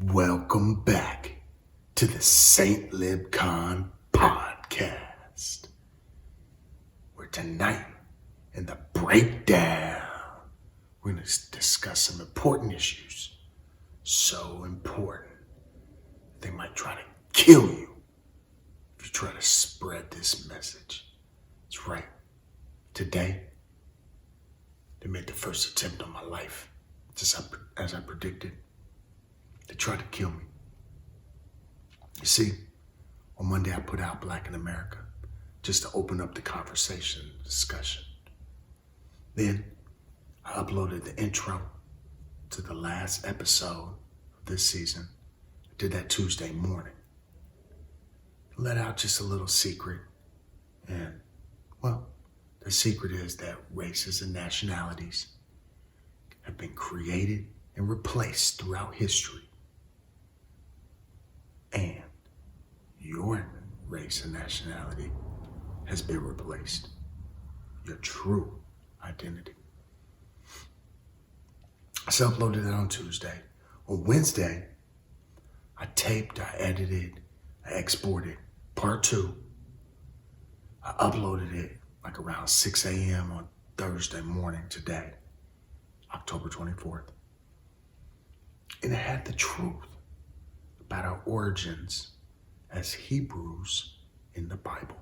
Welcome back to the Saint LibCon podcast, where tonight in the breakdown, we're going to discuss some important issues. So important, they might try to kill you if you try to spread this message. That's right. Today, they made the first attempt on my life, just as I predicted. They tried to kill me. You see, on Monday I put out Black in America just to open up the conversation, discussion. Then I uploaded the intro to the last episode of this season. I did that Tuesday morning. Let out just a little secret. And, well, the secret is that races and nationalities have been created and replaced throughout history. And your race and nationality has been replaced. Your true identity. So I uploaded it on Tuesday. On Wednesday, I taped, I edited, I exported part 2. I uploaded it like around 6 a.m. on Thursday morning today, October 24th. And it had the truth about our origins as Hebrews in the Bible.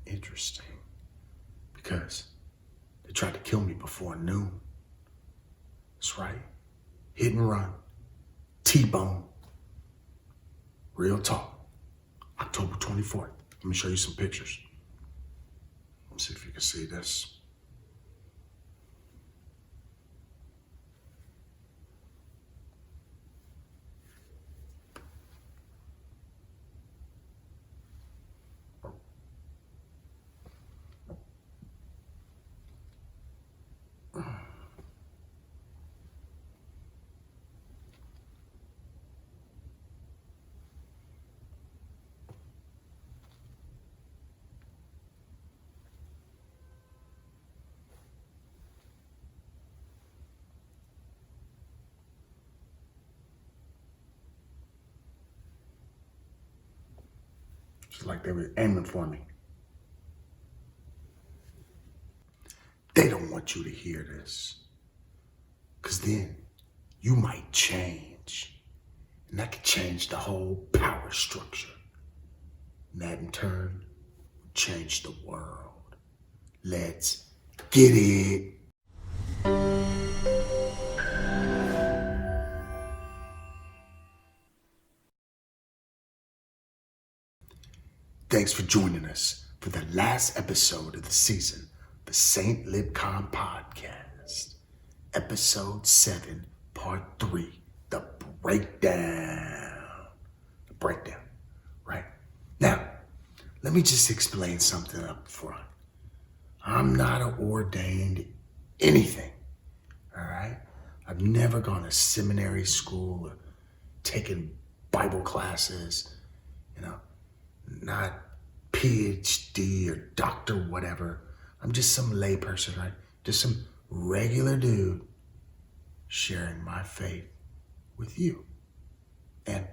Interesting, because they tried to kill me before noon. That's right, hit and run, T-bone, real talk, October 24th. Let me show you some pictures. Let's see if you can see this. It's like they were aiming for me. They don't want you to hear this, because then you might change, and that could change the whole power structure. And that in turn would change the world. Let's get it. Thanks for joining us for the last episode of the season, the Saint LibCon podcast, episode 7, part 3, the breakdown. The breakdown, right? Now, let me just explain something up front. I'm not an ordained anything, all right? I've never gone to seminary school or taken Bible classes, not PhD or doctor, whatever. I'm just some layperson, right? Just some regular dude sharing my faith with you. And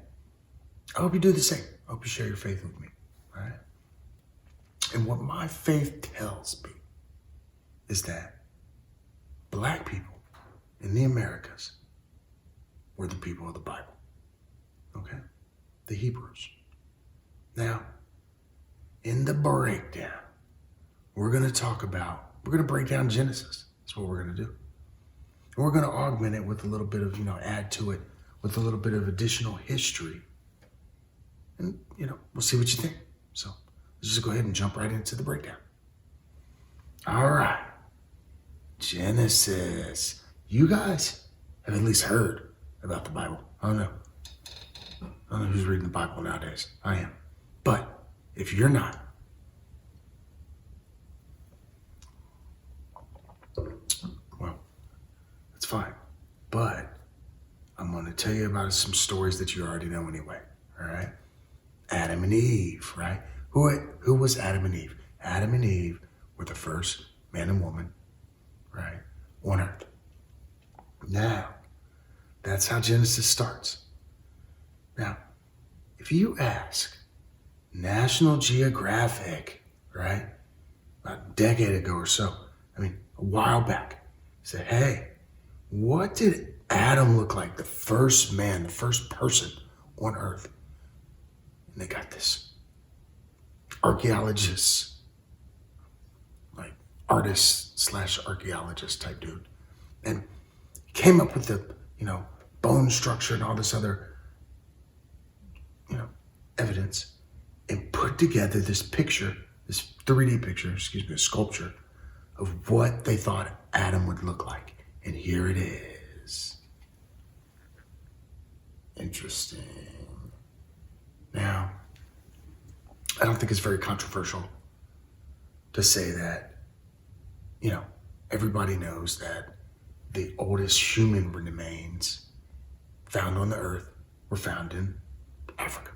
I hope you do the same. I hope you share your faith with me, all right? And what my faith tells me is that Black people in the Americas were the people of the Bible, okay? The Hebrews. Now, in the breakdown, we're going to break down Genesis. That's what we're going to do. And we're going to augment it with a little bit of, add to it with a little bit of additional history. And, we'll see what you think. So let's just go ahead and jump right into the breakdown. All right. Genesis. You guys have at least heard about the Bible. I don't know who's reading the Bible nowadays. I am. But if you're not, well, that's fine. But I'm going to tell you about some stories that you already know anyway, all right? Adam and Eve, right? Who was Adam and Eve? Adam and Eve were the first man and woman, right, on earth. Now, that's how Genesis starts. Now, if you ask National Geographic, right, about a decade ago or so, a while back, said, hey, what did Adam look like, the first man, the first person on earth? And they got this archaeologist, like artist/archaeologist type dude. And came up with the, bone structure and all this other, evidence, and put together this picture, this 3D picture, a sculpture of what they thought Adam would look like. And here it is. Interesting. Now, I don't think it's very controversial to say that, everybody knows that the oldest human remains found on the earth were found in Africa.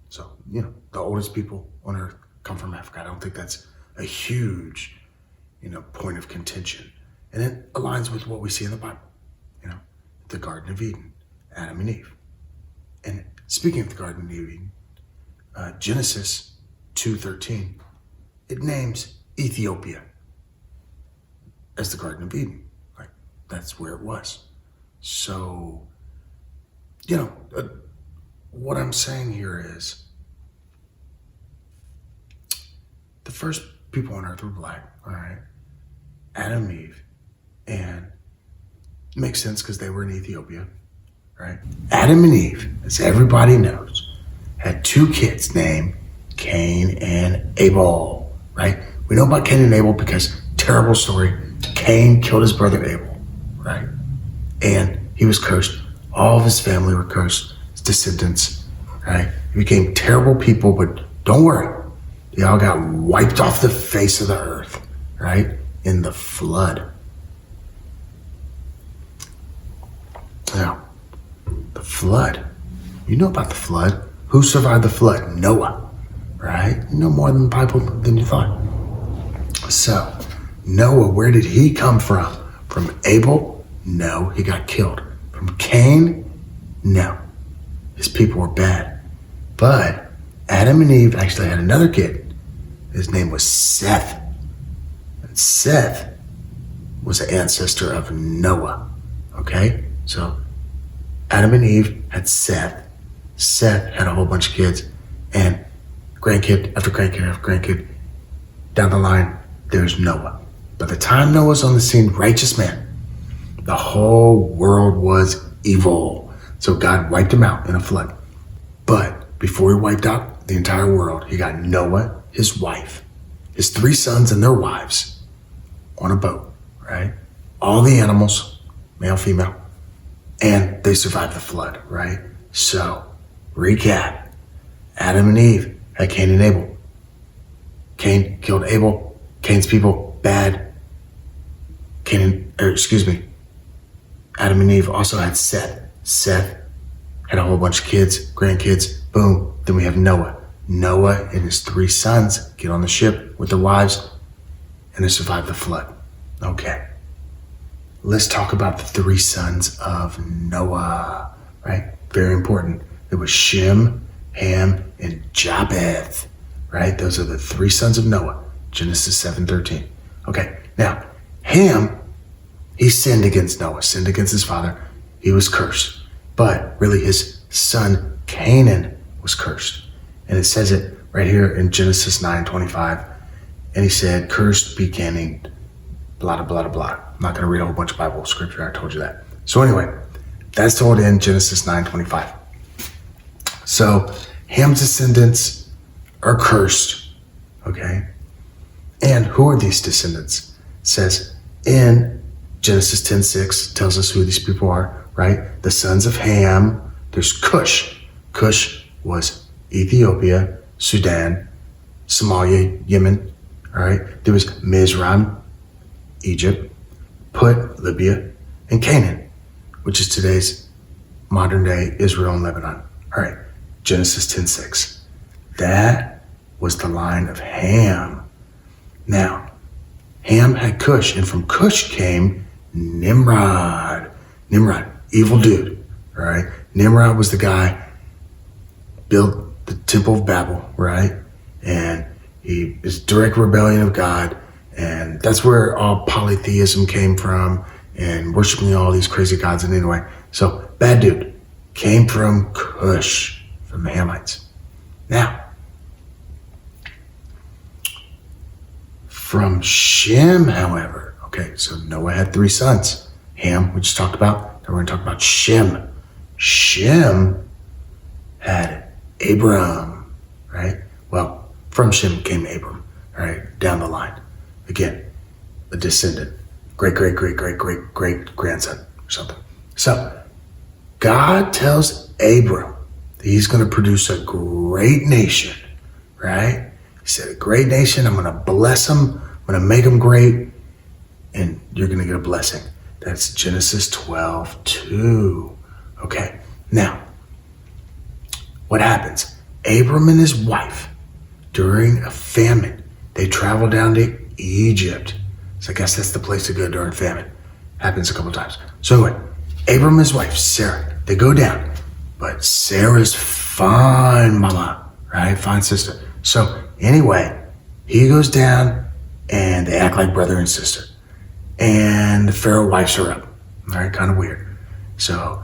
So, the oldest people on earth come from Africa. I don't think that's a huge, point of contention. And it aligns with what we see in the Bible, the Garden of Eden, Adam and Eve. And speaking of the Garden of Eden, Genesis 2:13, it names Ethiopia as the Garden of Eden. Like, that's where it was. So, what I'm saying here is the first people on earth were black, all right? Adam and Eve. And it makes sense because they were in Ethiopia, right? Adam and Eve, as everybody knows, had two kids named Cain and Abel, right? We know about Cain and Abel because, terrible story, Cain killed his brother Abel, right? And he was cursed. All of his family were cursed, his descendants, right? They became terrible people, but don't worry. They all got wiped off the face of the earth, right? In the flood. Now, the flood. You know about the flood. Who survived the flood? Noah, right? You know more than the Bible than you thought. So, Noah, where did he come from? From Abel? No, he got killed. From Cain? No. His people were bad. But Adam and Eve actually had another kid. His name was Seth. And Seth was the ancestor of Noah. Okay? So Adam and Eve had Seth. Seth had a whole bunch of kids. And grandkid after grandkid after grandkid. Down the line, there's Noah. By the time Noah's on the scene, righteous man, the whole world was evil. So God wiped him out in a flood. But before he wiped out the entire world, he got Noah, his wife, his 3 sons and their wives on a boat, right? All the animals, male, female, and they survived the flood, right? So, recap. Adam and Eve had Cain and Abel. Cain killed Abel. Cain's people, bad. Adam and Eve also had Seth. Seth had a whole bunch of kids, grandkids, boom. Then we have Noah. Noah and his 3 sons get on the ship with their wives and they survive the flood. Okay. Let's talk about the 3 sons of Noah, right? Very important. It was Shem, Ham, and Japheth, right? Those are the 3 sons of Noah. Genesis 7:13. Okay. Now, Ham, he sinned against Noah, sinned against his father. He was cursed. But really his son Canaan was cursed. And it says it right here in Genesis 9:25. And he said, cursed be Canaan, blah, blah, blah, blah. I'm not going to read a whole bunch of Bible scripture. I told you that. So anyway, that's told in Genesis 9:25. So Ham's descendants are cursed. Okay. And who are these descendants? It says in Genesis 10:6 tells us who these people are, right? The sons of Ham, there's Cush. Cush was Ethiopia, Sudan, Somalia, Yemen, all right? There was Mizraim, Egypt, Put, Libya, and Canaan, which is today's modern day Israel and Lebanon. All right, Genesis 10:6. That was the line of Ham. Now, Ham had Cush, and from Cush came Nimrod. Nimrod, evil dude, all right? Nimrod was the guy built the Temple of Babel, right? And he is direct rebellion of God. And that's where all polytheism came from and worshiping all these crazy gods. And anyway, so bad dude came from Cush, from the Hamites. Now, from Shem, however, okay, so Noah had 3 sons. Ham, we just talked about. Now we're going to talk about Shem. Shem had Abram, right? Well, from Shem came Abram, right? Down the line. Again, a descendant. Great-grandson or something. So, God tells Abram that he's going to produce a great nation, right? He said, a great nation, I'm going to bless them, I'm going to make them great, and you're going to get a blessing. That's Genesis 12:2. Okay, now, what happens? Abram and his wife, during a famine, they travel down to Egypt. So I guess that's the place to go during famine. Happens a couple times. So anyway, Abram and his wife, Sarah, they go down. But Sarah's fine mama, right? Fine sister. So anyway, he goes down and they act like brother and sister. And the Pharaoh wipes her up. All right, kind of weird. So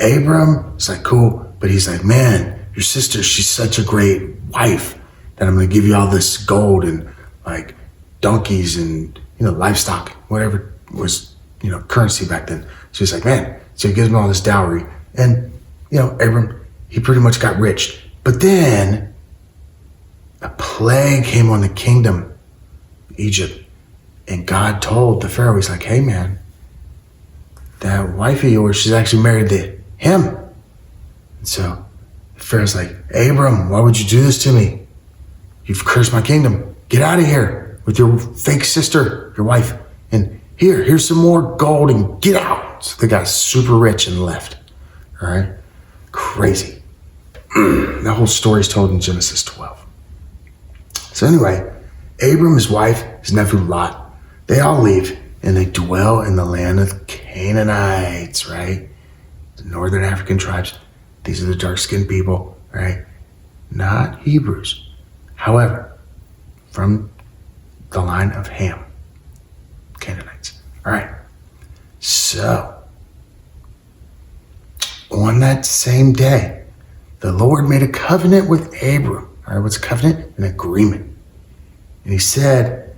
Abram is like, cool. But he's like, man, your sister, she's such a great wife that I'm going to give you all this gold and like donkeys and, livestock, whatever was, currency back then. So he's like, man, so he gives me all this dowry. And, Abram, he pretty much got rich. But then a plague came on the kingdom, Egypt. And God told the Pharaoh, he's like, hey, man, that wife of yours, she's actually married to him. And so the Pharaoh's like, Abram, why would you do this to me? You've cursed my kingdom. Get out of here with your fake sister, your wife. And here's some more gold and get out. So they got super rich and left. All right? Crazy. That whole story is told in Genesis 12. So anyway, Abram, his wife, his nephew Lot, they all leave and they dwell in the land of Canaanites, right? The northern African tribes. These are the dark-skinned people, right? Not Hebrews. However, from the line of Ham, Canaanites. All right. So, on that same day, the Lord made a covenant with Abram. All right, what's a covenant? An agreement. And he said,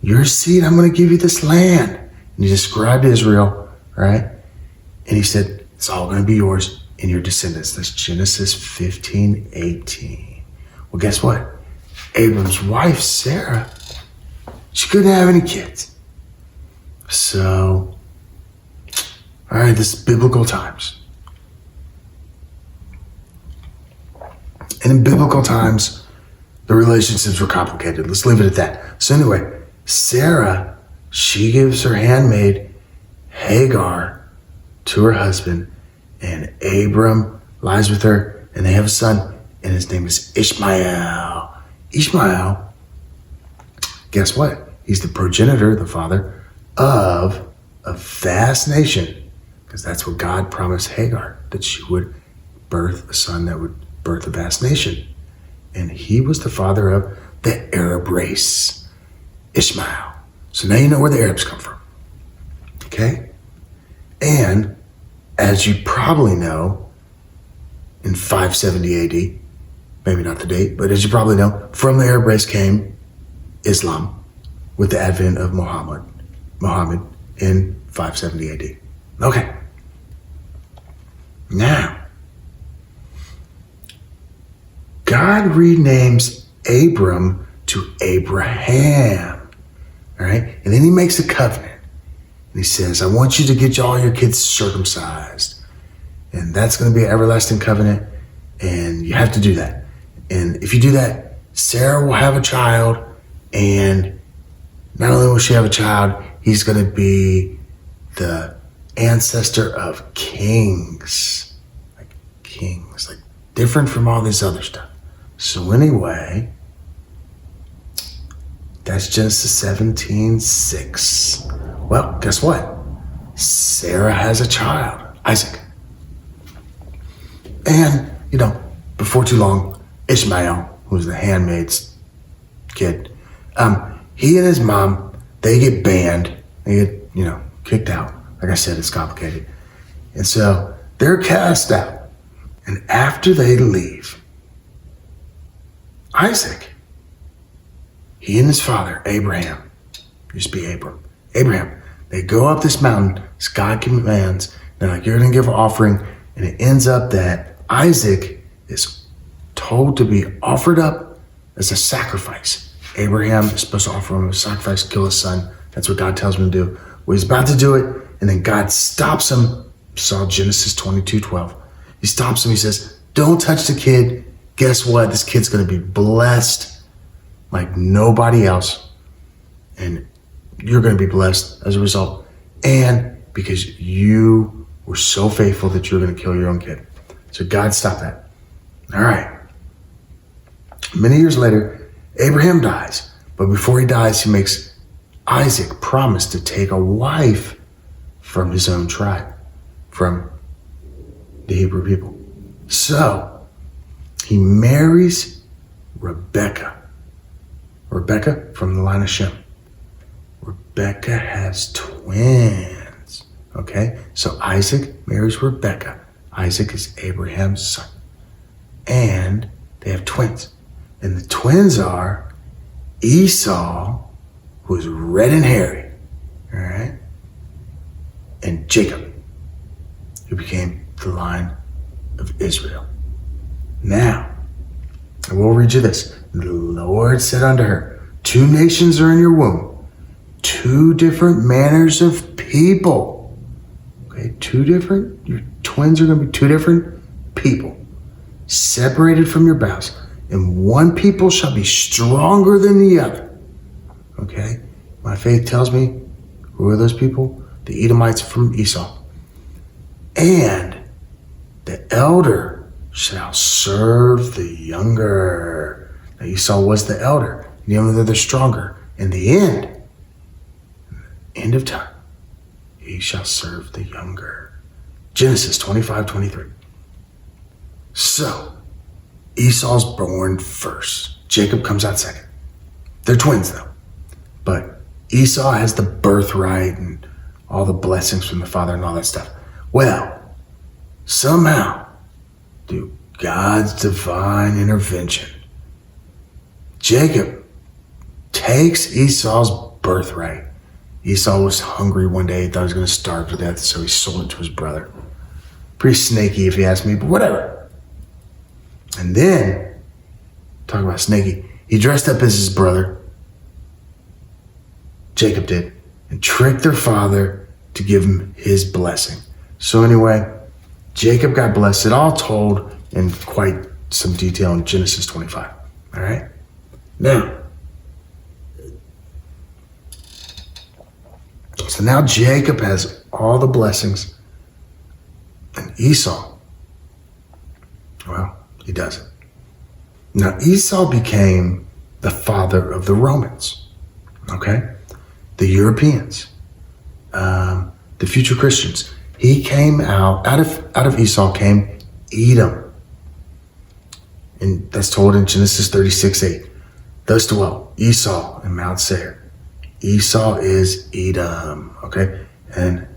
your seed, I'm going to give you this land. And he described Israel, right? And he said, it's all going to be yours and your descendants. That's Genesis 15:18. Well, guess what? Abram's wife, Sarah, she couldn't have any kids. So, all right, this is biblical times. And in biblical times, the relationships were complicated. Let's leave it at that. So anyway, Sarah, she gives her handmaid Hagar to her husband, and Abram lies with her, and they have a son, and his name is Ishmael. Ishmael, guess what? He's the progenitor, the father of a vast nation, because that's what God promised Hagar, that she would birth a son that would birth a vast nation. And he was the father of the Arab race, Ishmael. So now you know where the Arabs come from. Okay? And as you probably know, in 570 AD, maybe not the date, but as you probably know, from the Arab race came Islam with the advent of Muhammad in 570 AD. Okay. Now, God renames Abram to Abraham, all right? And then he makes a covenant. And he says, I want you to get all your kids circumcised. And that's going to be an everlasting covenant. And you have to do that. And if you do that, Sarah will have a child. And not only will she have a child, he's going to be the ancestor of kings. Like kings, like different from all this other stuff. So anyway, that's Genesis 17:6. Well, guess what? Sarah has a child, Isaac. And, before too long, Ishmael, who's the handmaid's kid, he and his mom, they get banned. They get, kicked out. Like I said, it's complicated. And so they're cast out. And after they leave, Isaac, he and his father, Abraham, used to be Abraham, they go up this mountain, as God commands. They're like, you're going to give an offering. And it ends up that Isaac is told to be offered up as a sacrifice. Abraham is supposed to offer him a sacrifice, kill his son. That's what God tells him to do. Well, he's about to do it, and then God stops him. Saw Genesis 22:12. He stops him. He says, don't touch the kid. Guess what? This kid's going to be blessed like nobody else. And you're going to be blessed as a result. And because you were so faithful that you're going to kill your own kid. So God stopped that. All right. Many years later, Abraham dies. But before he dies, he makes Isaac promise to take a wife from his own tribe, from the Hebrew people. So he marries Rebecca. Rebecca from the line of Shem. Rebecca has twins. Okay? So Isaac marries Rebecca. Isaac is Abraham's son. And they have twins. And the twins are Esau, who is red and hairy, all right, and Jacob, who became the line of Israel. Now, I will read you this. The Lord said unto her, 2 nations are in your womb, 2 different manners of people. Okay, your twins are going to be 2 different people, separated from your bowels. And one people shall be stronger than the other. Okay? My faith tells me, who are those people? The Edomites from Esau. And the elder shall serve the younger. Now Esau was the elder. The younger, they're stronger. In the end of time, he shall serve the younger. Genesis 25:23. So, Esau's born first. Jacob comes out second. They're twins though. But Esau has the birthright and all the blessings from the father and all that stuff. Well, somehow, through God's divine intervention, Jacob takes Esau's birthright. Esau was hungry one day. He thought he was going to starve to death, so he sold it to his brother. Pretty snaky if you ask me, but whatever. And then, talk about snaky, he dressed up as his brother, Jacob did, and tricked their father to give him his blessing. So anyway, Jacob got blessed, all told in quite some detail in Genesis 25. All right? Now, so now Jacob has all the blessings, and Esau, well, he doesn't. Now, Esau became the father of the Romans, okay? The Europeans, the future Christians. He came out of Esau came Edom. And that's told in Genesis 36:8. Thus dwelt Esau in Mount Seir. Esau is Edom, okay? And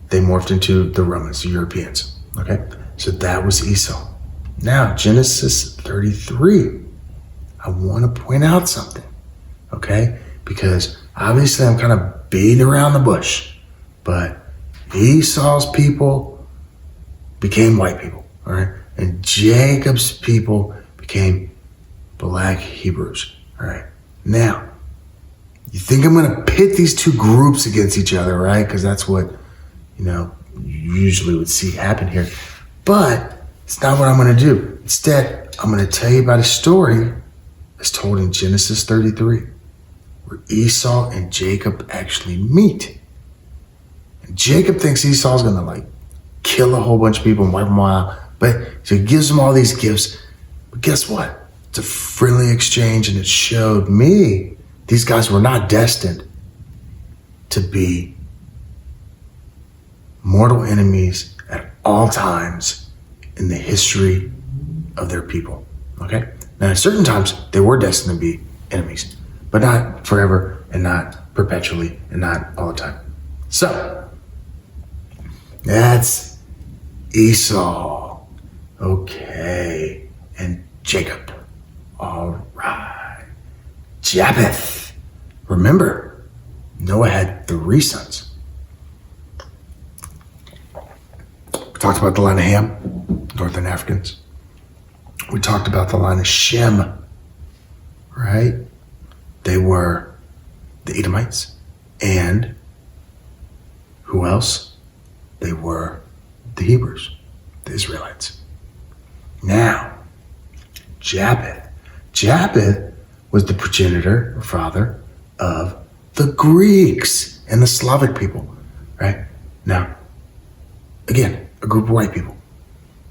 they morphed into the Romans, the Europeans, okay? So that was Esau. Now, Genesis 33, I want to point out something, okay? Because obviously I'm kind of beating around the bush, but Esau's people became white people, all right? And Jacob's people became black Hebrews, all right? Now, you think I'm going to pit these 2 groups against each other, right? Because that's what, you usually would see happen here. But it's not what I'm going to do. Instead, I'm going to tell you about a story that's told in Genesis 33, where Esau and Jacob actually meet. And Jacob thinks Esau's going to kill a whole bunch of people and wipe them all out. But so he gives them all these gifts. But guess what? It's a friendly exchange, and it showed me these guys were not destined to be mortal enemies at all times in the history of their people. Okay? Now, at certain times, they were destined to be enemies, but not forever and not perpetually and not all the time. So, that's Esau. Okay. And Jacob. All right. Japheth. Remember, Noah had 3 sons. We talked about the line of Ham, Northern Africans. We talked about the line of Shem, right? They were the Edomites. And who else? They were the Hebrews, the Israelites. Now, Japheth. Japheth was the progenitor or father of the Greeks and the Slavic people, right? Now, again, a group of white people.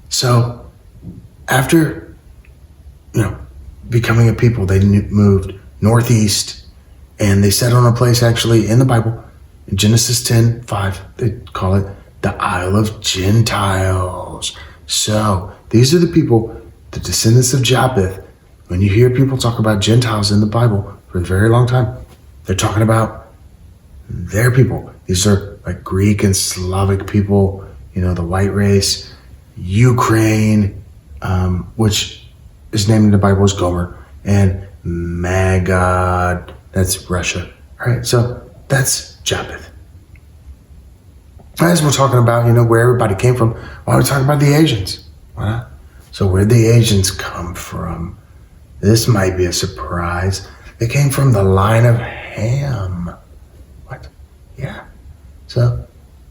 So after, becoming a people, they moved northeast, and they settled on a place actually in the Bible, in Genesis 10:5, they call it the Isle of Gentiles. So these are the people, the descendants of Japheth. When you hear people talk about Gentiles in the Bible for a very long time, they're talking about their people. These are like Greek and Slavic people, the white race, Ukraine, which is named in the Bible as Gomer, and Magog, that's Russia. All right, so that's Japheth. As we're talking about, where everybody came from, why are we talking about the Asians? Why not? So where'd the Asians come from? This might be a surprise. They came from the line of Ham. What? Yeah. So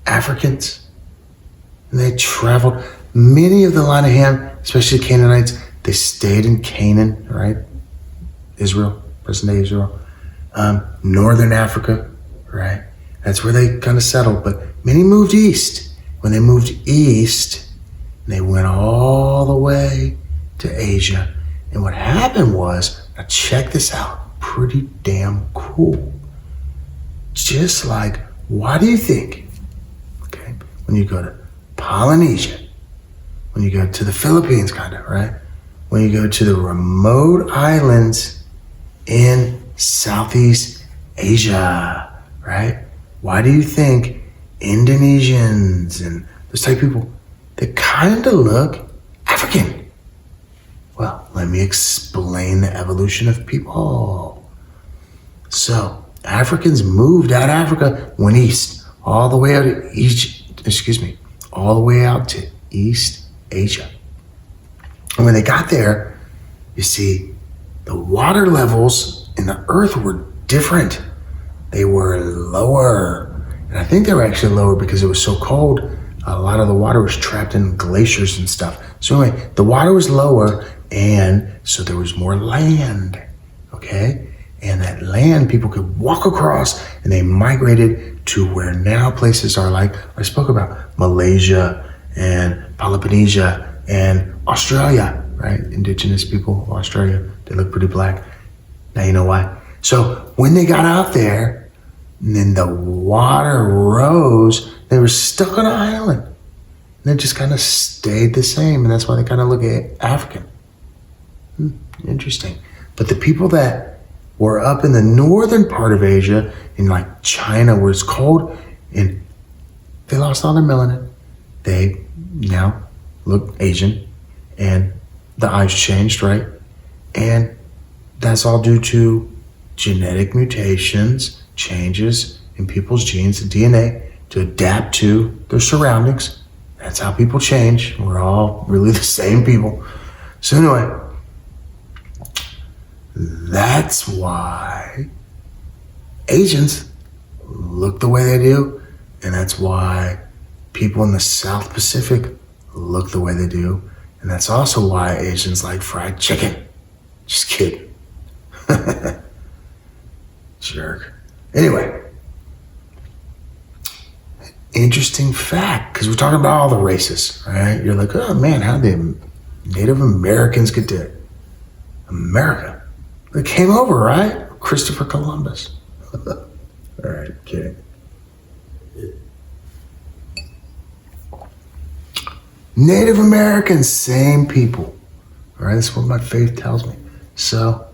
Africans, and they traveled. Many of the line of Ham, especially Canaanites, they stayed in Canaan, right? Israel, present-day Israel. Northern Africa, right? That's where they kind of settled. But many moved east. When they moved east, they went all the way to Asia. And what happened was, now check this out, pretty damn cool. Just like, why do you think, okay, when you go to Polynesia, when you go to the Philippines, kind of, right? When you go to the remote islands in Southeast Asia, right? Why do you think Indonesians and those type of people, they kind of look African? Well, let me explain the evolution of people. So, Africans moved out of Africa, went east, all the way out to all the way out to East Asia. And when they got there, you see, the water levels in the earth were different. They were lower. And I think they were actually lower because it was so cold. A lot of the water was trapped in glaciers and stuff. So anyway, the water was lower, and so there was more land, okay? And that land people could walk across, and they migrated to where now places are like I spoke about, Malaysia and Polynesia and Australia, right? Indigenous people of Australia, they look pretty black. Now you know why. So when they got out there, and then the water rose, they were stuck on an island. And they just kind of stayed the same, and that's why they kind of look African. Interesting. But the people that were up in the northern part of Asia, in like China, where it's cold, and they lost all their melanin. They now look Asian, and the eyes changed, right? And that's all due to genetic mutations, changes in people's genes and DNA to adapt to their surroundings. That's how people change. We're all really the same people. So anyway, that's why Asians look the way they do, and that's why people in the South Pacific look the way they do, and that's also why Asians like fried chicken. Just kidding. Jerk. Anyway, interesting fact, because we're talking about all the races, right? You're like, oh man, how did Native Americans get to America? They came over, right? Christopher Columbus. All right, kidding. Native Americans, same people. All right, that's what my faith tells me. So,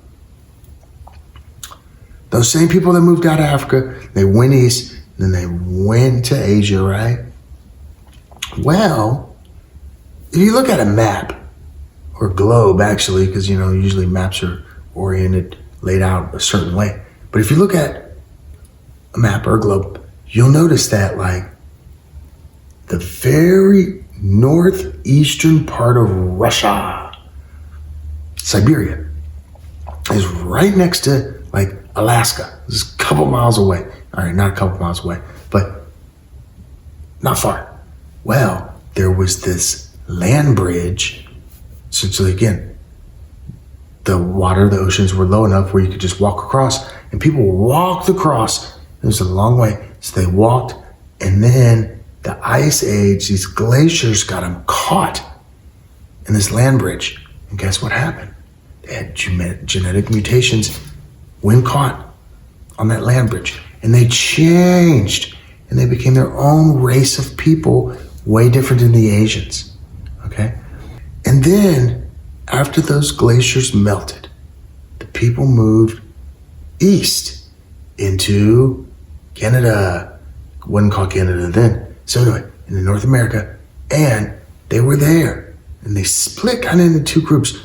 those same people that moved out of Africa, they went east, then they went to Asia, right? Well, if you look at a map, or globe actually, because usually maps are oriented, laid out a certain way. But if you look at a map or a globe, you'll notice that like the very northeastern part of Russia, Siberia, is right next to like Alaska. It's a couple miles away. All right, not a couple miles away, but not far. Well, there was this land bridge. Essentially, again, the oceans were low enough where you could just walk across, and people walked across. It was a long way. So they walked, and then the ice age, these glaciers got them caught in this land bridge. And guess what happened? They had genetic mutations when caught on that land bridge. And they changed, and they became their own race of people, way different than the Asians, okay? And then, after those glaciers melted, the people moved east into Canada. Wasn't called Canada then. So anyway, into North America, and they were there. And they split kind of into two groups.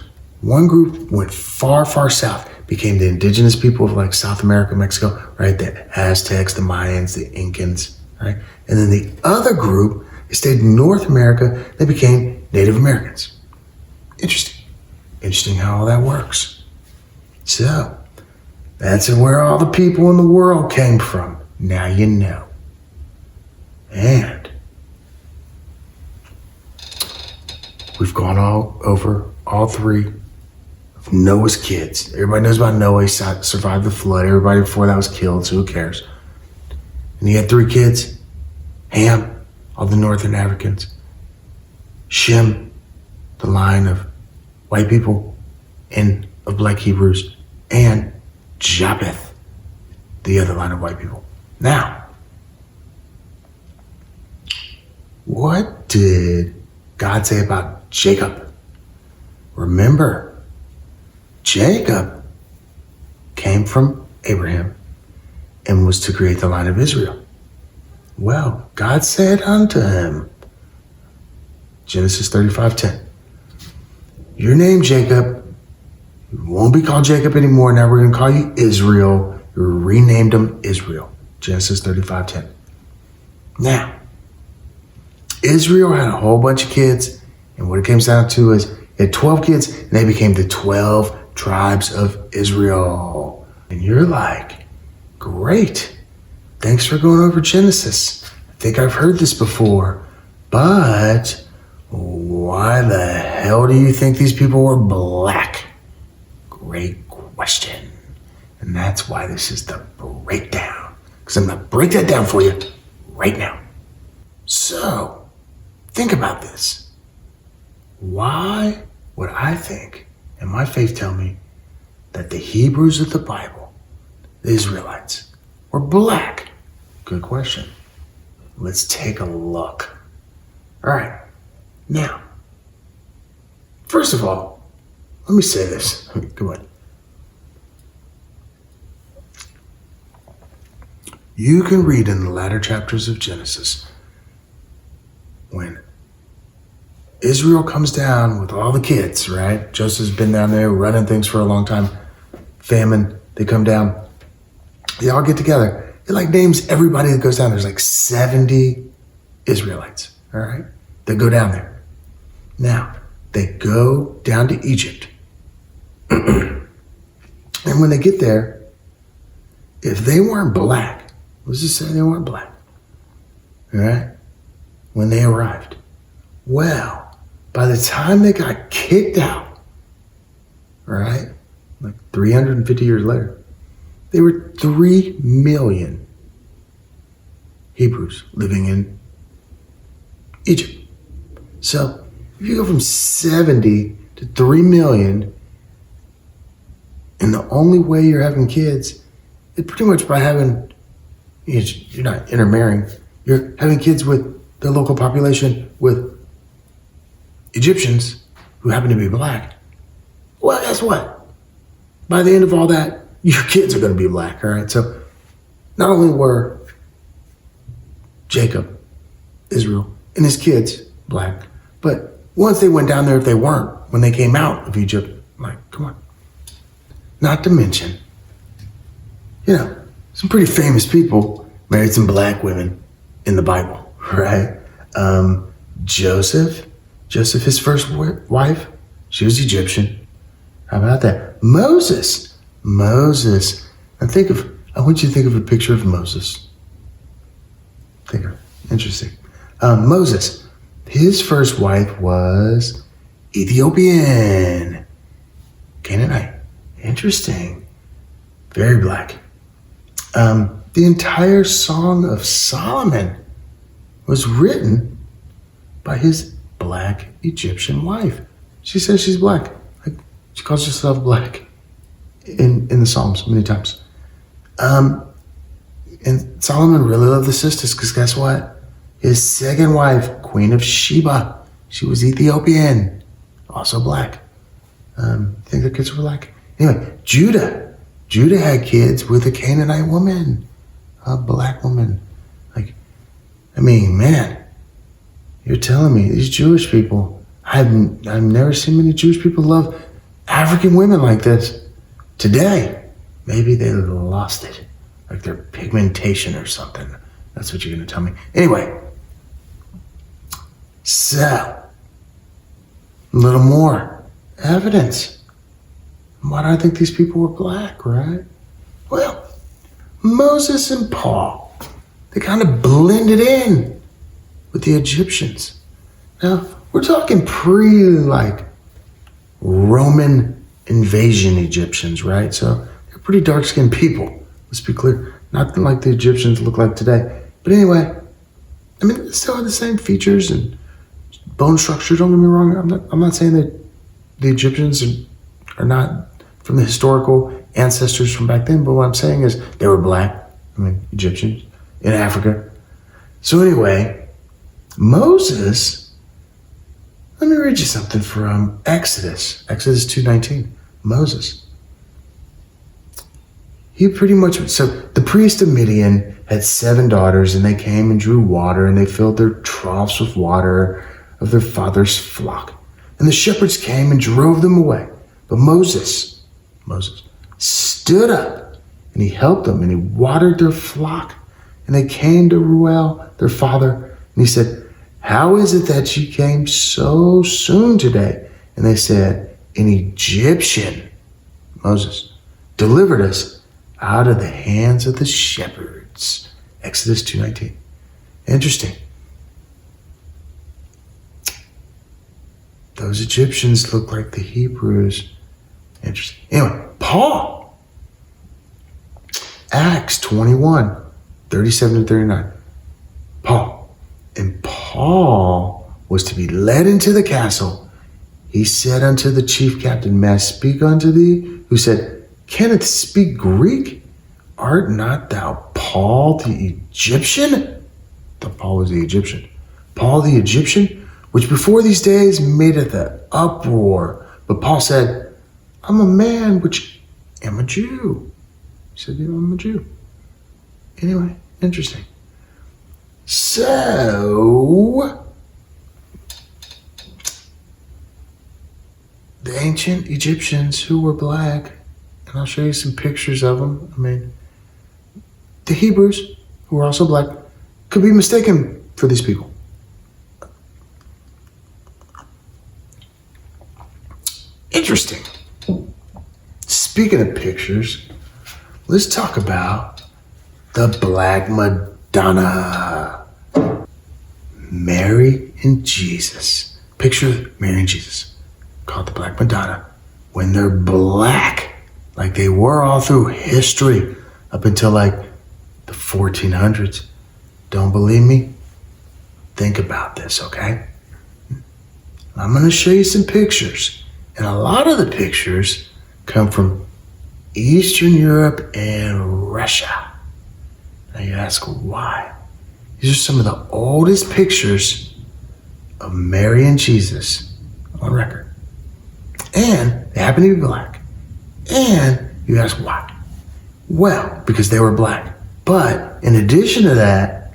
One group went far, far south, became the indigenous people of like South America, Mexico, right? The Aztecs, the Mayans, the Incans, right? And then the other group, they stayed in North America, they became Native Americans. Interesting how all that works. So, that's where all the people in the world came from. Now you know. And we've gone all over all three of Noah's kids. Everybody knows about Noah. He survived the flood. Everybody before that was killed, so who cares? And he had three kids. Ham, all the Northern Africans. Shem, the line of white people and of black Hebrews. And Japheth, the other line of white people. Now, what did God say about Jacob? Remember, Jacob came from Abraham and was to create the line of Israel. Well, God said unto him, Genesis 35:10, your name, Jacob, you won't be called Jacob anymore. Now we're going to call you Israel. You renamed him Israel. Genesis 35:10. Now, Israel had a whole bunch of kids, and what it comes down to is he had 12 kids, and they became the 12 tribes of Israel. And you're like, great. Thanks for going over Genesis. I think I've heard this before, but why the hell do you think these people were black? Great question. And that's why this is the breakdown. Because I'm going to break that down for you right now. So, think about this. Why would I think, and my faith tell me, that the Hebrews of the Bible, the Israelites, were black? Good question. Let's take a look. All right. Now, first of all, let me say this. Come on. You can read in the latter chapters of Genesis when Israel comes down with all the kids, right? Joseph's been down there running things for a long time. Famine, they come down. They all get together. It like names everybody that goes down. There's like 70 Israelites, all right? That go down there. Now, they go down to Egypt. And when they get there, if they weren't black, let's just say they weren't black, all right? When they arrived, well, by the time they got kicked out, all right, like 350 years later, there were 3 million Hebrews living in Egypt. So if you go from 70 to 3 million, and the only way you're having kids is pretty much by having, you're not intermarrying, you're having kids with the local population, with Egyptians who happen to be black. Well, guess what? By the end of all that, your kids are going to be black, all right? So not only were Jacob, Israel, and his kids black, but once they went down there, if they weren't, when they came out of Egypt, like, come on. Not to mention, some pretty famous people married some black women in the Bible, right? Joseph, his first wife, she was Egyptian. How about that? Moses. I want you to think of a picture of Moses. Interesting. Moses, his first wife was Ethiopian, Canaanite. Interesting. Very black. The entire Song of Solomon was written by his black Egyptian wife. She says she's black. She calls herself black in the Psalms many times. And Solomon really loved the sisters because guess what? His second wife, Queen of Sheba, she was Ethiopian, also black. Think their kids were black? Anyway, Judah had kids with a Canaanite woman, a black woman. Man, you're telling me these Jewish people, I've never seen many Jewish people love African women like this. Today, maybe they lost it, like their pigmentation or something. That's what you're going to tell me. Anyway, so, a little more evidence. Why do I think these people were black, right? Well, Moses and Paul, they kind of blended in with the Egyptians. Now, we're talking Roman invasion Egyptians, right? So they're pretty dark-skinned people. Let's be clear. Not like the Egyptians look like today. But anyway, they still have the same features and bone structure. Don't get me wrong. I'm not saying that the Egyptians are not from the historical ancestors from back then, but what I'm saying is they were black. Egyptians in Africa. So anyway, Moses, let me read you something from Exodus 2:19. Moses. So the priest of Midian had 7 daughters, and they came and drew water, and they filled their troughs with water of their father's flock. And the shepherds came and drove them away. But Moses stood up, and he helped them, and he watered their flock. And they came to Reuel, their father, and he said, "How is it that you came so soon today?" And they said, "An Egyptian," Moses, "delivered us out of the hands of the shepherds." Exodus 2:19. Interesting. Those Egyptians look like the Hebrews. Interesting. Anyway, Paul. Acts 21, 37 to 39. Paul was to be led into the castle. He said unto the chief captain, "May I speak unto thee?" Who said, "Canst speak Greek? Art not thou Paul the Egyptian?" Paul was the Egyptian. "Paul the Egyptian, which before these days madeth an uproar." But Paul said, "I'm a man which am a Jew." He said, "I'm a Jew." Anyway, interesting. So, the ancient Egyptians who were black, and I'll show you some pictures of them. The Hebrews, who were also black, could be mistaken for these people. Interesting. Speaking of pictures, let's talk about the Black Madonna. Mary and Jesus. Picture Mary and Jesus, called the Black Madonna. When they're black, like they were all through history, up until the 1400s. Don't believe me? Think about this, okay? I'm going to show you some pictures. And a lot of the pictures come from Eastern Europe and Russia. Now you ask why? These are some of the oldest pictures of Mary and Jesus on record. And they happened to be black. And you ask why? Well, because they were black. But in addition to that,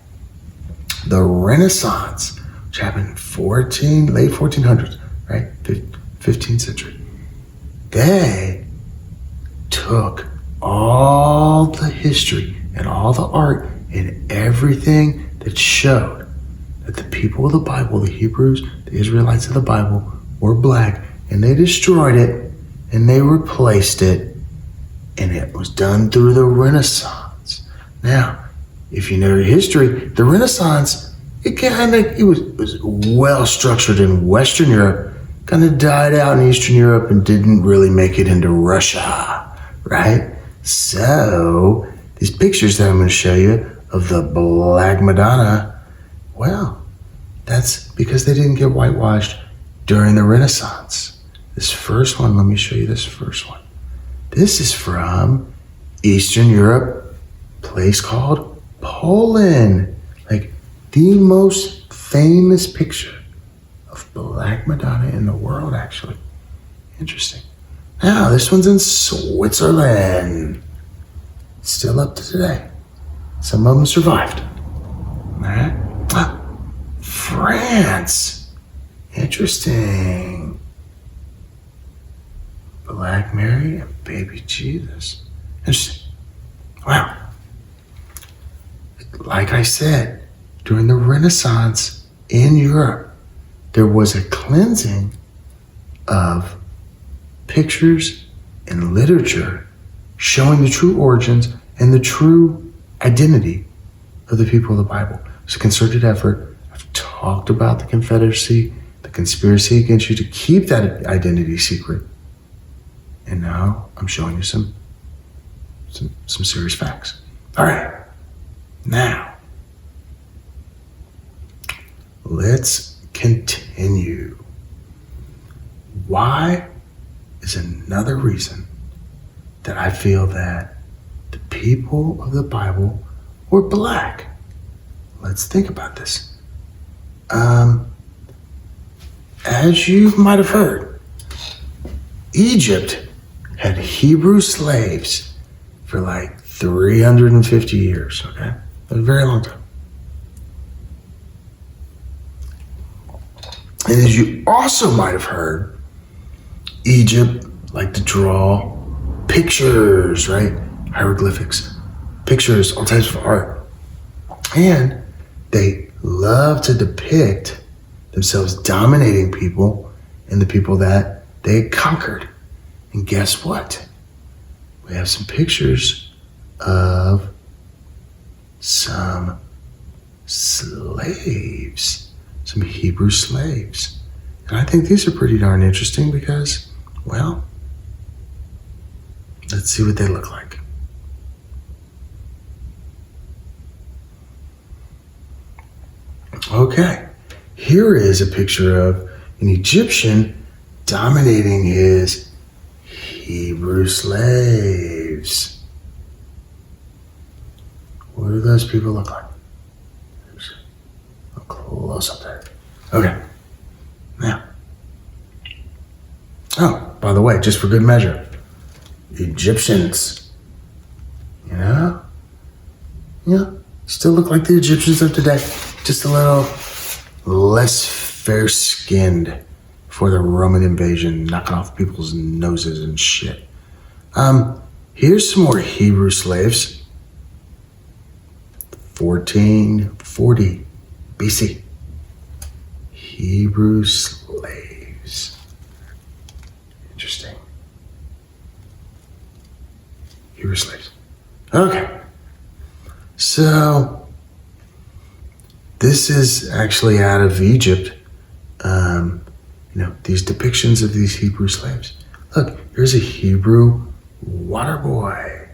the Renaissance, which happened in late 1400s, right? 15th century. They took all the history and all the art and everything that showed that the people of the Bible, the Hebrews, the Israelites of the Bible, were black, and they destroyed it and they replaced it, and it was done through the Now, if you know your history, the Renaissance, it was well structured in Western Europe, kind of died out in Eastern Europe and didn't really make it into Russia, right? So these pictures that I'm going to show you of the Black Madonna, well, that's because they didn't get whitewashed during the Renaissance. This first one, let me show you this first one. This is from Eastern Europe, a place called Poland. Like the most famous picture of Black Madonna in the world, actually. Interesting. Now, this one's in Switzerland. Still up to today. Some of them survived. All right. France. Interesting. Black Mary and baby Jesus. Interesting. Wow. Like I said, during the Renaissance in Europe, there was a cleansing of pictures and literature showing the true origins and the true identity of the people of the Bible. It's a concerted effort. I've talked about the Confederacy, the conspiracy against you to keep that identity secret. And now I'm showing you some serious facts. All right. Now, let's continue. Why is another reason that I feel that the people of the Bible were black? Let's think about this. As you might have heard, Egypt had Hebrew slaves for like 350 years, okay? A very long time. And as you also might have heard, Egypt liked to draw pictures, right? Hieroglyphics, pictures, all types of art. And they love to depict themselves dominating people and the people that they had conquered. And guess what? We have some pictures of some slaves, some Hebrew slaves. And I think these are pretty darn interesting because, well, let's see what they look like. Okay, here is a picture of an Egyptian dominating his Hebrew slaves. What do those people look like? A close up there. Okay. Now. Oh, by the way, just for good measure, Egyptians, still look like the Egyptians of today. Just a little less fair-skinned for the Roman invasion, knocking off people's noses and shit. Here's some more Hebrew slaves. 1440 BC. Hebrew slaves. Interesting. Hebrew slaves. Okay. So, this is actually out of Egypt. These depictions of these Hebrew slaves. Look, here's a Hebrew water boy.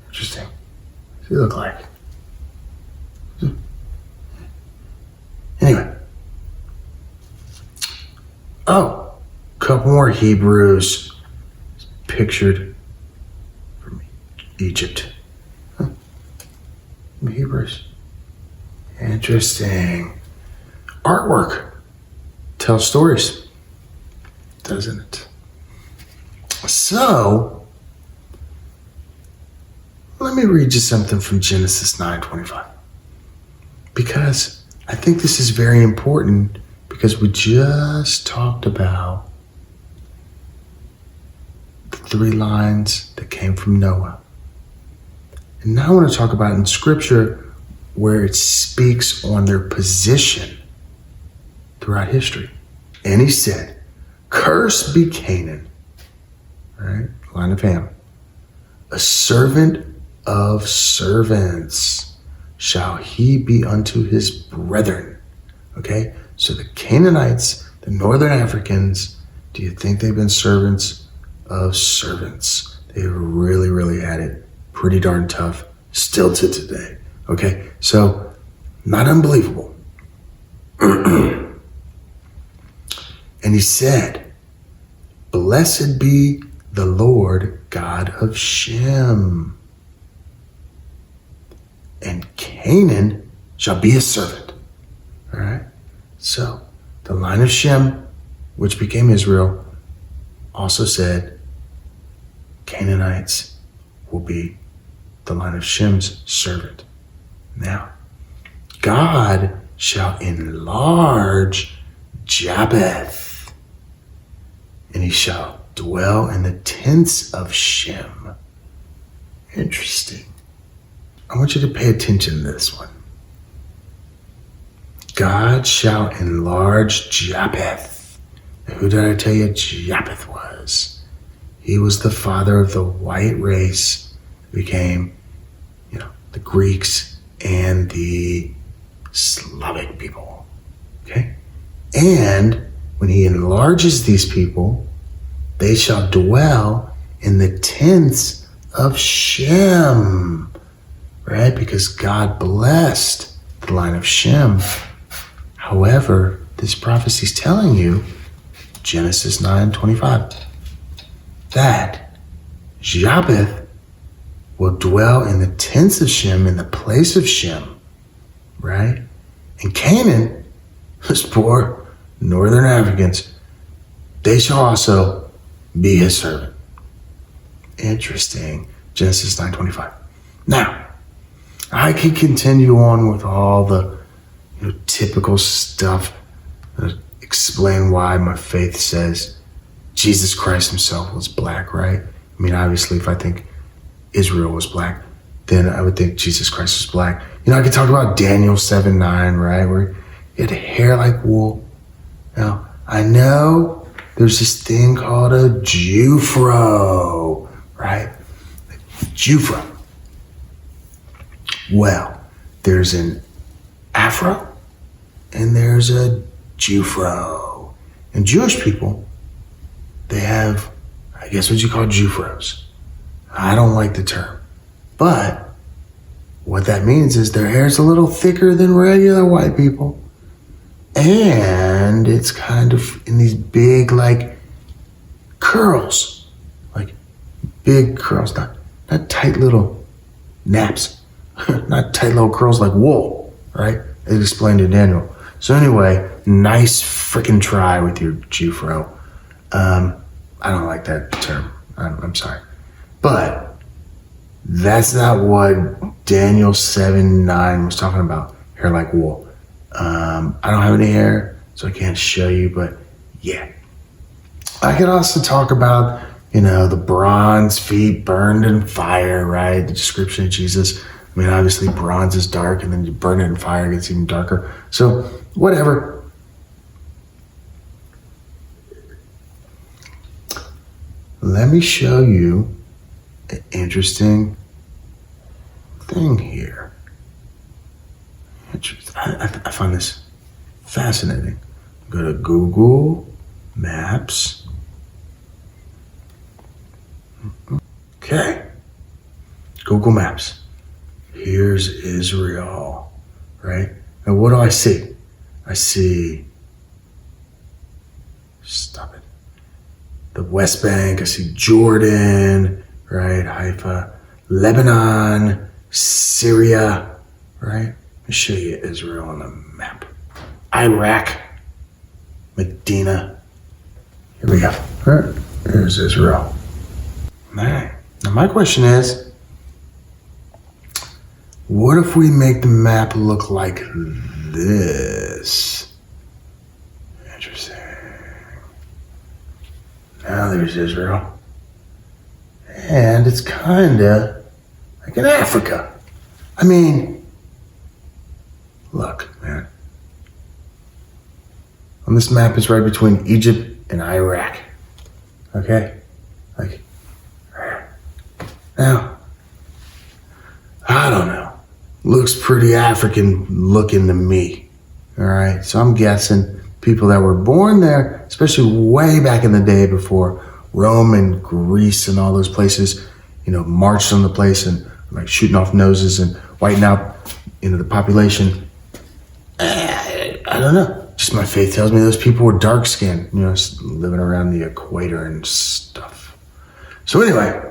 Interesting. What does he look like? Anyway. Oh, a couple more Hebrews pictured from Egypt. Hebrews. Interesting. Artwork tells stories. doesn't it? So, let me read you something from Genesis 9:25. Because I think this is very important, because we just talked about the 3 lines that came from Noah. And now I want to talk about in Scripture where it speaks on their position throughout history. And he said, "Cursed be Canaan," right? Line of Ham. "A servant of servants shall he be unto his brethren." Okay? So the Canaanites, the Northern Africans, do you think they've been servants of servants? They really, really had it pretty darn tough, still to today. Okay? So, not unbelievable. And he said, "Blessed be the Lord God of Shem, and Canaan shall be his servant." All right? So, the line of Shem, which became Israel, also said Canaanites will be the line of Shem's servant. Now, God shall enlarge Japheth, and he shall dwell in the tents of Shem. Interesting. I want you to pay attention to this one. God shall enlarge Japheth. And who did I tell you Japheth was? He was the father of the white race that became, the Greeks and the Slavic people. Okay? And when he enlarges these people, they shall dwell in the tents of Shem. Right? Because God blessed the line of Shem. However, this prophecy is telling you, Genesis 9:25, that Japheth will dwell in the tents of Shem, in the place of Shem, right? And Canaan, those poor Northern Africans, they shall also be his servant. Interesting. Genesis 9:25. Now, I could continue on with all the typical stuff, explain why my faith says Jesus Christ himself was black, right? I mean, obviously, if I think Israel was black, then I would think Jesus Christ was black. I could talk about Daniel 7:9, right? Where he had hair like wool. Now, I know there's this thing called a Jufro, right? Jufro. Well, there's an Afro and there's a Jufro. And Jewish people, they have, I guess what you call Jufros. I don't like the term. But what that means is their hair's a little thicker than regular white people. And it's kind of in these big, curls. Like big curls, not tight little naps. Not tight little curls like wool, right? As explained in Daniel. So anyway, nice freaking try with your Jufro. I don't like that term. I'm sorry. But that's not what Daniel 7:9 was talking about. Hair like wool. I don't have any hair, so I can't show you, but yeah. I could also talk about, the bronze feet burned in fire, right? The description of Jesus. I mean, obviously bronze is dark, and then you burn it in fire, it gets even darker. So, whatever. Let me show you an interesting thing here. I find this fascinating. Go to Google Maps. Okay. Google Maps. Here's Israel, right? Now, what do I see? I see, stop it, the West Bank. I see Jordan, right? Haifa, Lebanon, Syria, right? Let me show you Israel on the map. Iraq, Medina, Here we go. All right. Here's Israel. All right. Now my question is, what if we make the map look like this? Interesting. Now there's Israel. And it's kinda like in Africa. I mean, look, man. On this map, it's right between Egypt and Iraq. Okay? Like, now, I don't know. Looks pretty African looking to me. All right? So I'm guessing people that were born there, especially way back in the day before Rome and Greece and all those places, marched on the place and like shooting off noses and whiting out, the population. I don't know. Just my faith tells me those people were dark skinned, living around the equator and stuff. So anyway,